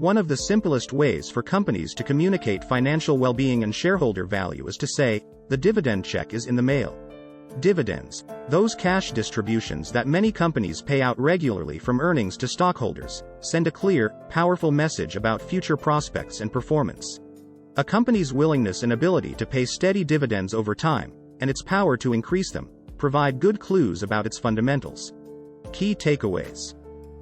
One of the simplest ways for companies to communicate financial well-being and shareholder value is to say, the dividend check is in the mail. Dividends, those cash distributions that many companies pay out regularly from earnings to stockholders, send a clear, powerful message about future prospects and performance. A company's willingness and ability to pay steady dividends over time, and its power to increase them, provide good clues about its fundamentals. Key takeaways.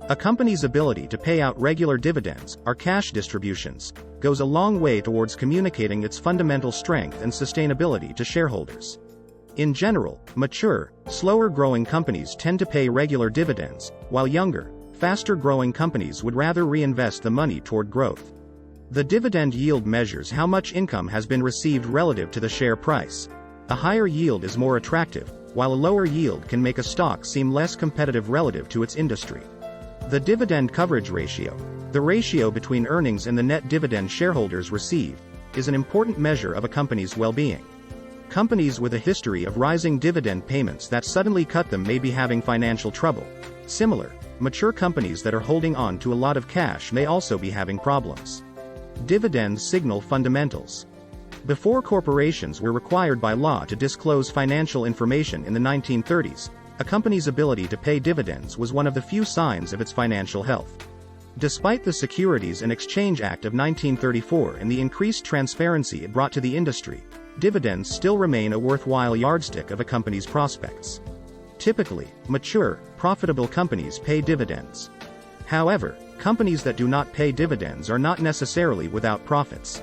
A company's ability to pay out regular dividends, or cash distributions, goes a long way towards communicating its fundamental strength and sustainability to shareholders. In general, mature, slower-growing companies tend to pay regular dividends, while younger, faster-growing companies would rather reinvest the money toward growth. The dividend yield measures how much income has been received relative to the share price. A higher yield is more attractive, while a lower yield can make a stock seem less competitive relative to its industry. The dividend coverage ratio, the ratio between earnings and the net dividend shareholders receive, is an important measure of a company's well-being. Companies with a history of rising dividend payments that suddenly cut them may be having financial trouble. Similar, mature companies that are holding on to a lot of cash may also be having problems. Dividends signal fundamentals. Before corporations were required by law to disclose financial information in the 1930s, a company's ability to pay dividends was one of the few signs of its financial health. Despite the Securities and Exchange Act of 1934 and the increased transparency it brought to the industry, dividends still remain a worthwhile yardstick of a company's prospects. Typically, mature, profitable companies pay dividends. However, companies that do not pay dividends are not necessarily without profits.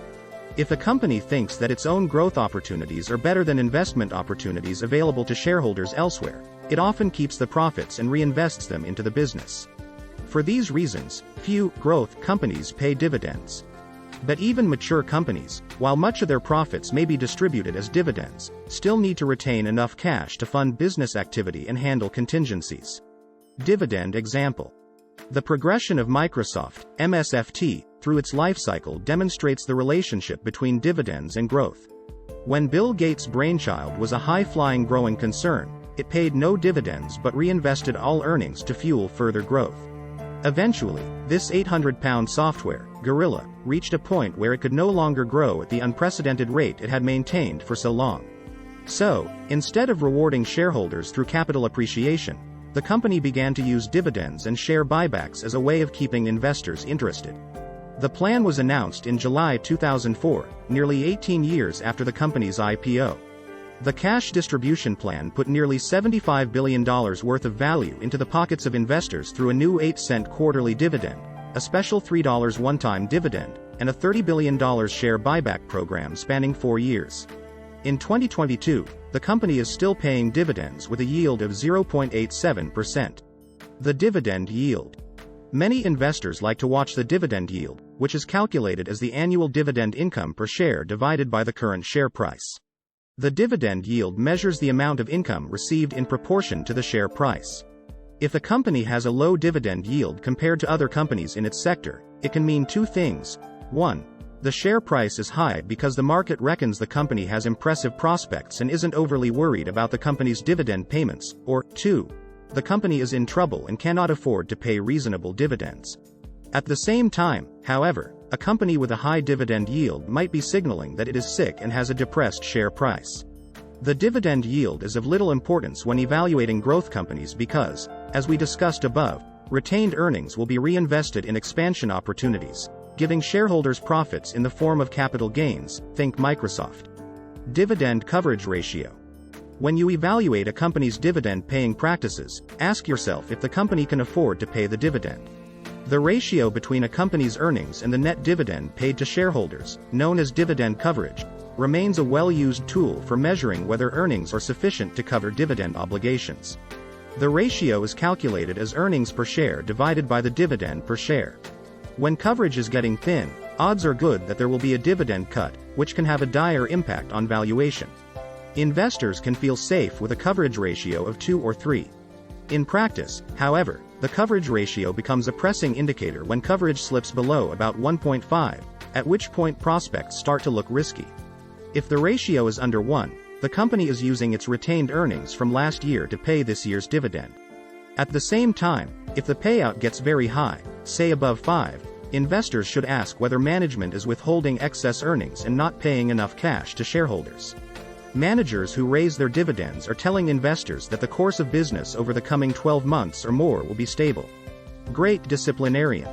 If a company thinks that its own growth opportunities are better than investment opportunities available to shareholders elsewhere, it often keeps the profits and reinvests them into the business. For these reasons, few growth companies pay dividends. But even mature companies, while much of their profits may be distributed as dividends, still need to retain enough cash to fund business activity and handle contingencies. Dividend example. The progression of Microsoft, MSFT, through its life cycle demonstrates the relationship between dividends and growth. When Bill Gates' brainchild was a high-flying growing concern, it paid no dividends but reinvested all earnings to fuel further growth. Eventually, this 800-pound software, gorilla, reached a point where it could no longer grow at the unprecedented rate it had maintained for so long. So, instead of rewarding shareholders through capital appreciation, the company began to use dividends and share buybacks as a way of keeping investors interested. The plan was announced in July 2004, nearly 18 years after the company's IPO. The cash distribution plan put nearly $75 billion worth of value into the pockets of investors through a new 8-cent quarterly dividend, a special $3 one-time dividend, and a $30 billion share buyback program spanning 4 years. In 2022, the company is still paying dividends with a yield of 0.87%. The dividend yield. Many investors like to watch the dividend yield, which is calculated as the annual dividend income per share divided by the current share price. The dividend yield measures the amount of income received in proportion to the share price. If a company has a low dividend yield compared to other companies in its sector, it can mean two things. 1. The share price is high because the market reckons the company has impressive prospects and isn't overly worried about the company's dividend payments, or 2. The company is in trouble and cannot afford to pay reasonable dividends. At the same time, however, a company with a high dividend yield might be signaling that it is sick and has a depressed share price. The dividend yield is of little importance when evaluating growth companies because, as we discussed above, retained earnings will be reinvested in expansion opportunities, giving shareholders profits in the form of capital gains, think Microsoft. Dividend coverage ratio. When you evaluate a company's dividend-paying practices, ask yourself if the company can afford to pay the dividend. The ratio between a company's earnings and the net dividend paid to shareholders, known as dividend coverage, remains a well-used tool for measuring whether earnings are sufficient to cover dividend obligations. The ratio is calculated as earnings per share divided by the dividend per share. When coverage is getting thin, odds are good that there will be a dividend cut, which can have a dire impact on valuation. Investors can feel safe with a coverage ratio of 2 or 3. In practice, however, the coverage ratio becomes a pressing indicator when coverage slips below about 1.5, at which point prospects start to look risky. If the ratio is under 1, the company is using its retained earnings from last year to pay this year's dividend. At the same time, if the payout gets very high, say above 5, Investors should ask whether management is withholding excess earnings and not paying enough cash to shareholders. Managers who raise their dividends are telling investors that the course of business over the coming 12 months or more will be stable. Great disciplinarian.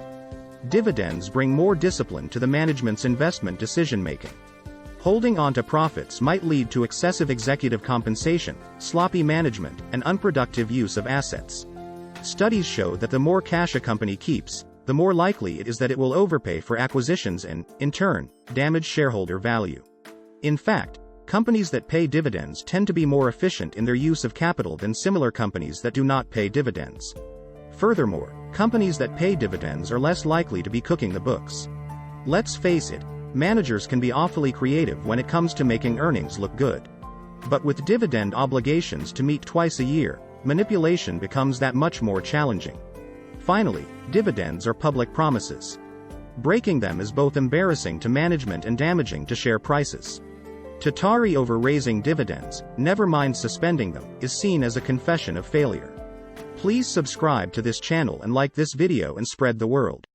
Dividends bring more discipline to the management's investment decision-making. Holding on to profits might lead to excessive executive compensation, sloppy management, and unproductive use of assets. Studies show that the more cash a company keeps, the more likely it is that it will overpay for acquisitions and, in turn, damage shareholder value. In fact, companies that pay dividends tend to be more efficient in their use of capital than similar companies that do not pay dividends. Furthermore, companies that pay dividends are less likely to be cooking the books. Let's face it, managers can be awfully creative when it comes to making earnings look good. But with dividend obligations to meet twice a year, manipulation becomes that much more challenging. Finally, dividends are public promises. Breaking them is both embarrassing to management and damaging to share prices. To tarry over raising dividends, never mind suspending them, is seen as a confession of failure. Please subscribe to this channel and like this video and spread the word.